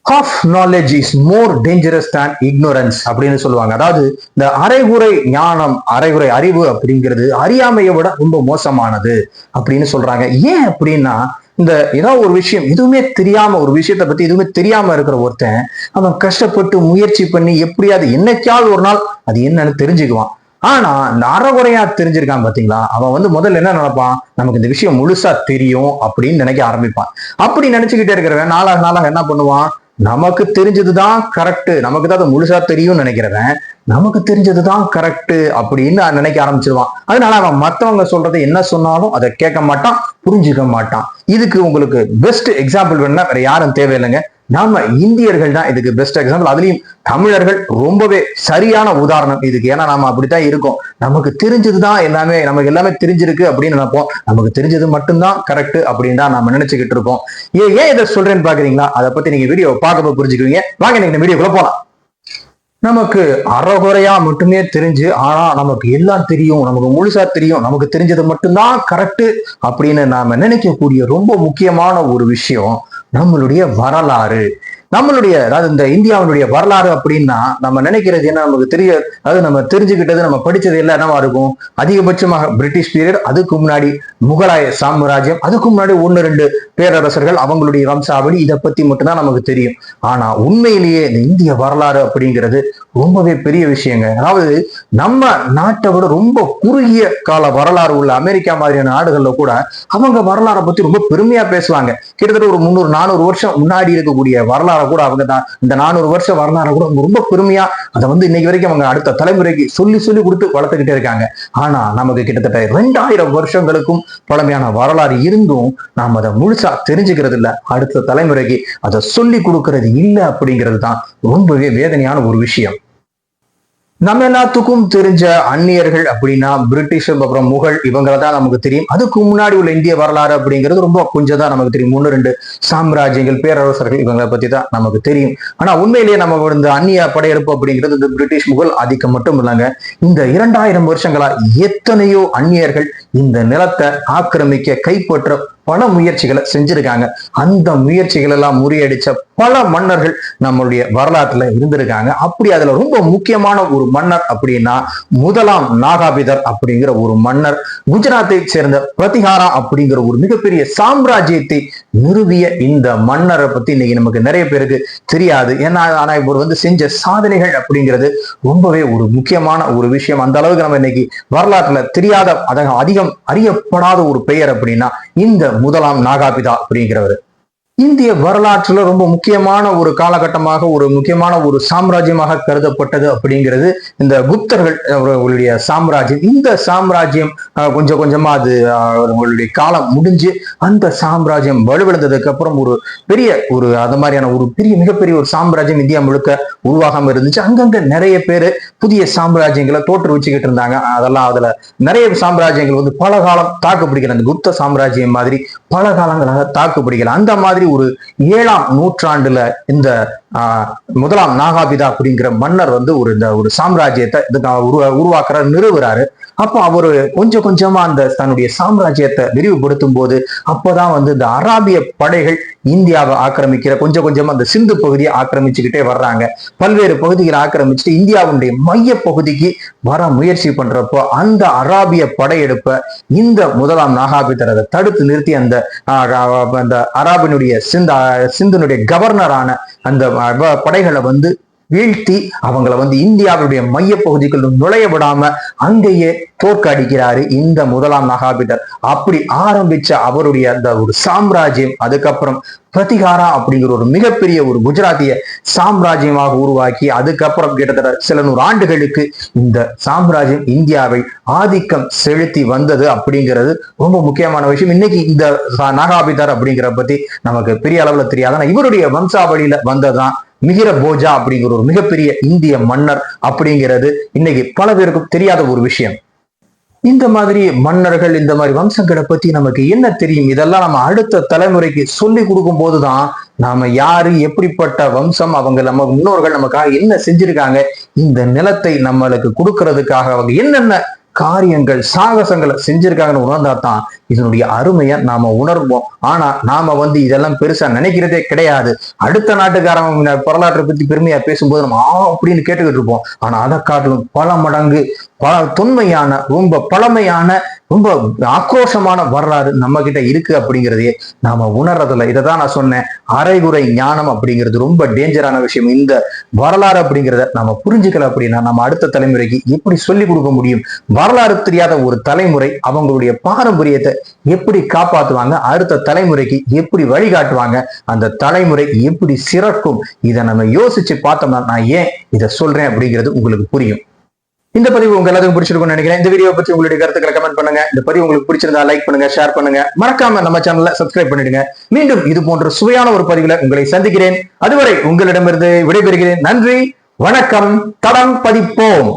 Half knowledge is more dangerous than ignorance அப்படின்னு சொல்லுவாங்க. அதாவது இந்த அரைகுறை ஞானம், அரைகுறை அறிவு அப்படிங்கிறது அறியாமையை விட ரொம்ப மோசமானது அப்படின்னு சொல்றாங்க. ஏன் அப்படின்னா, இந்த ஏதாவது ஒரு விஷயம் எதுவுமே தெரியாம, ஒரு விஷயத்தை பத்தி எதுவுமே தெரியாம இருக்கிற ஒருத்தன் அவன் கஷ்டப்பட்டு முயற்சி பண்ணி எப்படியாவது என்னைக்காவது ஒரு நாள் அது என்னன்னு தெரிஞ்சுக்குவான். ஆனா இந்த அறகுறையா தெரிஞ்சிருக்கான் பாத்தீங்களா, அவன் வந்து முதல்ல என்ன நினைப்பான், நமக்கு இந்த விஷயம் முழுசா தெரியும் அப்படின்னு நினைக்க ஆரம்பிப்பான். அப்படி நினைச்சுக்கிட்டே இருக்கிறவன் நாளாக நாளாக என்ன பண்ணுவான், நமக்கு தெரிஞ்சதுதான் கரெக்ட், நமக்கு தான் அது முழுசா தெரியும்னு நினைக்கிறவன் நமக்கு தெரிஞ்சதுதான் கரெக்ட் அப்படின்னு நினைக்க ஆரம்பிச்சிருவான். அதனால அவன் மத்தவங்க சொல்றதை என்ன சொன்னாலும் அதை கேட்க மாட்டான், புரிஞ்சுக்க மாட்டான். இதுக்கு உங்களுக்கு பெஸ்ட் எக்ஸாம்பிள் வேணும்னா வேற யாரும் தேவையில்லைங்க, நாம இந்தியர்கள் தான் இதுக்கு பெஸ்ட் எக்ஸாம்பிள். அதுலயும் தமிழர்கள் ரொம்பவே சரியான உதாரணம் இதுக்கு. ஏன்னா நாம அப்படித்தான் இருக்கோம், நமக்கு தெரிஞ்சதுதான் எல்லாமே, நமக்கு எல்லாமே தெரிஞ்சிருக்கு அப்படின்னு நினைப்போம், நமக்கு தெரிஞ்சது மட்டும்தான் கரெக்ட் அப்படின்னு தான் நாம நினைச்சுக்கிட்டு இருக்கோம். ஏன் இதை சொல்றேன்னு பாக்குறீங்களா? அதை பத்தி நீங்க வீடியோ பார்க்க புரிஞ்சுக்குவீங்க. வாங்க நீங்க வீடியோக்குள்ள போலாம். நமக்கு அறகுறையா மட்டுமே தெரிஞ்சு, ஆனா நமக்கு எல்லாம் தெரியும், நமக்கு முழுசா தெரியும், நமக்கு தெரிஞ்சது மட்டும்தான் கரெக்ட் அப்படின்னு நாம நினைக்கக்கூடிய ரொம்ப முக்கியமான ஒரு விஷயம் நம்மளுடைய வரலாறு. நம்மளுடைய, அதாவது இந்த இந்தியாவுடைய வரலாறு அப்படின்னா நம்ம நினைக்கிறது என்ன, நமக்கு தெரிய, அதாவது நம்ம தெரிஞ்சுக்கிட்டது, நம்ம படிச்சது எல்லாம் என்னவா இருக்கும், அதிகபட்சமாக பிரிட்டிஷ் பீரியட், அதுக்கு முன்னாடி முகலாய சாம்ராஜ்யம், அதுக்கு முன்னாடி 1-2 பேரரசர்கள், அவங்களுடைய வம்சாவளி, இதை பத்தி மட்டும்தான் நமக்கு தெரியும். ஆனா உண்மையிலேயே இந்த இந்திய வரலாறு அப்படிங்கிறது ரொம்பவே பெரிய விஷயங்க. அதாவது நம்ம நாட்டை விட ரொம்ப குறுகிய கால வரலாறு உள்ள அமெரிக்கா மாதிரியான நாடுகள்ல கூட அவங்க வரலாறை பத்தி ரொம்ப பெருமையா பேசுவாங்க. கிட்டத்தட்ட ஒரு 300-400 வருஷம் முன்னாடி இருக்கக்கூடிய வரலாறு கூட அவங்க தான், இந்த 400 வருஷம் வரலாறு கூட ரொம்ப பெருமையா அதை வந்து இன்னைக்கு வரைக்கும் அவங்க அடுத்த தலைமுறைக்கு சொல்லி சொல்லி கொடுத்து வளர்த்துக்கிட்டே இருக்காங்க. ஆனா நமக்கு கிட்டத்தட்ட 2000 வருஷங்களுக்கும் பழமையான வரலாறு இருந்தும் நாம் அதை முழுசா தெரிஞ்சுக்கிறது இல்லை, அடுத்த தலைமுறைக்கு அதை சொல்லி கொடுக்கறது இல்லை அப்படிங்கிறது தான் ரொம்பவே வேதனையான ஒரு விஷயம். நம்ம எல்லாத்துக்கும் தெரிஞ்ச அந்நியர்கள் அப்படின்னா பிரிட்டிஷ், அப்புறம் முகல், இவங்களை தான் நமக்கு தெரியும். அதுக்கு முன்னாடி உள்ள இந்திய வரலாறு அப்படிங்கிறது ரொம்ப கொஞ்சம் தான் நமக்கு தெரியும். 1-2 சாம்ராஜ்யங்கள், பேரரசர்கள், இவங்களை பத்தி தான் நமக்கு தெரியும். ஆனா உண்மையிலேயே நம்ம இந்த அந்நிய படையெடுப்பு அப்படிங்கிறது இந்த பிரிட்டிஷ், முகல் ஆதிக்கம் மட்டும் இல்லைங்க. இந்த 2000 வருஷங்களா எத்தனையோ அந்நியர்கள் இந்த நிலத்தை ஆக்கிரமிக்க, கைப்பற்ற பல முயற்சிகளை செஞ்சிருக்காங்க. அந்த முயற்சிகள் எல்லாம் முறியடிச்ச பல மன்னர்கள் நம்மளுடைய வரலாற்றுல இருந்திருக்காங்க. அப்படி அதுல ரொம்ப முக்கியமான ஒரு மன்னர் அப்படின்னா முதலாம் நாகாபிதர் அப்படிங்கிற ஒரு மன்னர், குஜராத்தை சேர்ந்த பிரதிகாரா அப்படிங்கிற ஒரு மிகப்பெரிய சாம்ராஜ்யத்தை நிறுவிய இந்த மன்னரை பத்தி இன்னைக்கு நமக்கு நிறைய பேருக்கு தெரியாது. ஏன்னா ஆனா இவர் வந்து செஞ்ச சாதனைகள் அப்படிங்கிறது ரொம்பவே ஒரு முக்கியமான ஒரு விஷயம். அந்த அளவுக்கு நம்ம இன்னைக்கு வரலாற்றுல தெரியாத, அதிகம் அறியப்படாத ஒரு பெயர் அப்படின்னா இந்த முதலாம் நாகாபிதா அப்படிங்கிறவர். இந்திய வரலாற்றுல ரொம்ப முக்கியமான ஒரு காலகட்டமாக, ஒரு முக்கியமான ஒரு சாம்ராஜ்யமாக கருதப்பட்டது அப்படிங்கிறது இந்த குப்தர்கள் அவர்களுடைய சாம்ராஜ்யம். இந்த சாம்ராஜ்யம் கொஞ்சம் கொஞ்சமா அது அவங்களுடைய காலம் முடிஞ்சு அந்த சாம்ராஜ்யம் வலுவிழந்ததுக்கு அப்புறம் ஒரு பெரிய ஒரு அது மாதிரியான ஒரு பெரிய மிகப்பெரிய ஒரு சாம்ராஜ்யம் இந்தியா முழுக்க உருவாகாம இருந்துச்சு. அங்கங்க நிறைய பேரு புதிய சாம்ராஜ்யங்களை தோற்று வச்சுக்கிட்டு இருந்தாங்க. அதெல்லாம் அதுல நிறைய சாம்ராஜ்யங்கள் வந்து பல காலம் தாக்கு பிடிக்கல, அந்த குப்த சாம்ராஜ்யம் மாதிரி பல காலங்களாக தாக்கு பிடிக்கல. அந்த மாதிரி ஒரு 7ஆம் நூற்றாண்டுல இந்த முதலாம் நாகாபிதா அப்படிங்கிற மன்னர் வந்து ஒரு சாம்ராஜ்யத்தை உருவாக்குற, நிறுவுறாரு. அப்போ அவரு கொஞ்சம் கொஞ்சமா அந்த தன்னுடைய சாம்ராஜ்யத்தை விரிவுபடுத்தும் போது அப்பதான் வந்து இந்த அராபிய படைகள் இந்தியாவை ஆக்கிரமிக்கிற, கொஞ்சம் கொஞ்சமா அந்த சிந்து பகுதியை ஆக்கிரமிச்சுக்கிட்டே வர்றாங்க. பல்வேறு பகுதிகளை ஆக்கிரமிச்சுட்டு இந்தியாவுடைய மைய பகுதிக்கு வர முயற்சி பண்றப்போ அந்த அராபிய படையெடுப்ப இந்த முதலாம் நாகாபிதர் அதை தடுத்து நிறுத்தி அந்த அராபினுடைய சிந்துனுடைய கவர்னரான அந்த படைகளை வந்து வீழ்த்தி அவங்களை வந்து இந்தியாவுடைய மைய பகுதிக்குள் நுழைய விடாம அங்கேயே தோற்கடிக்கிறாரு இந்த முதலாம் நாகாபிதர். அப்படி ஆரம்பிச்ச அவருடைய அந்த ஒரு சாம்ராஜ்யம் அதுக்கப்புறம் பிரதிகாரா அப்படிங்கிற ஒரு மிகப்பெரிய ஒரு குஜராத்திய சாம்ராஜ்யமாக உருவாக்கி அதுக்கப்புறம் கிட்டத்தட்ட சில 100 ஆண்டுகளுக்கு இந்த சாம்ராஜ்யம் இந்தியாவை ஆதிக்கம் செலுத்தி வந்தது அப்படிங்கிறது ரொம்ப முக்கியமான விஷயம். இன்னைக்கு இந்த நாகாபிதர் அப்படிங்கிற பத்தி நமக்கு பெரிய அளவுல தெரியாது. ஆனா இவருடைய வம்சாவளியில வந்ததுதான் மிகிர போஜா அப்படிங்கிற ஒரு மிகப்பெரிய இந்திய மன்னர் அப்படிங்கிறது இன்னைக்கு பல பேருக்கும் தெரியாத ஒரு விஷயம். இந்த மாதிரி மன்னர்கள், இந்த மாதிரி வம்சங்களை பத்தி நமக்கு என்ன தெரியும், இதெல்லாம் நம்ம அடுத்த தலைமுறைக்கு சொல்லி கொடுக்கும் போதுதான் நாம யாரு, எப்படிப்பட்ட வம்சம், அவங்க நம்ம முன்னோர்கள் நமக்காக என்ன செஞ்சிருக்காங்க, இந்த நிலத்தை நம்மளுக்கு கொடுக்கறதுக்காக அவங்க என்னென்ன காரியங்கள் சாகசங்களை செஞ்சிருக்காங்கன்னு உணர்ந்தா தான் இதனுடைய அருமையை நாம உணர்வோம். ஆனா நாம இதெல்லாம் பெருசா நினைக்கிறதே கிடையாது. அடுத்த நாட்டுக்காரங்க வரலாற்றை பத்தி பெருமையா பேசும்போது நம்ம அப்படின்னு கேட்டுக்கிட்டு இருப்போம். ஆனா அதை காட்டிலும் பல மடங்கு தொன்மையான, ரொம்ப பழமையான, ரொம்ப ஆக்ரோஷமான வரலாறு நம்ம கிட்ட இருக்கு அப்படிங்கிறதையே நாம உணர்றதில்ல. இதைதான் நான் சொன்னேன், அரைகுறை ஞானம் அப்படிங்கிறது ரொம்ப டேஞ்சரான விஷயம். இந்த வரலாறு அப்படிங்கிறத நம்ம புரிஞ்சுக்கல அப்படின்னா நம்ம அடுத்த தலைமுறைக்கு எப்படி சொல்லிக் கொடுக்க முடியும்? வரலாறு தெரியாத ஒரு தலைமுறை அவங்களுடைய பாரம்பரியத்தை எப்படி காப்பாத்துவாங்க? அடுத்த தலைமுறைக்கு எப்படி வழிகாட்டுவாங்க? அந்த தலைமுறை எப்படி சிறக்கும்? இதை நம்ம யோசிச்சு பார்த்தோம்னா நான் ஏன் இதை சொல்றேன் அப்படிங்கிறது உங்களுக்கு புரியும். இந்த பதிவு உங்க எல்லாத்துக்கும் பிடிச்சிருக்கும்னு நினைக்கிறேன். இந்த வீடியோ பத்தி உங்களுடைய கருத்துக்களை கமெண்ட் பண்ணுங்க. இந்த பதிவு உங்களுக்கு பிடிச்சிருந்தா லைக் பண்ணுங்க, ஷேர் பண்ணுங்க, மறக்காம நம்ம சேனல்ல சப்ஸ்கிரைப் பண்ணிடுங்க. மீண்டும் இது போன்ற சுவையான ஒரு பதிவுல உங்களை சந்திக்கிறேன். அதுவரை உங்களிடமிருந்து விடைபெறுகிறேன். நன்றி, வணக்கம். தடம் பதிப்போம்.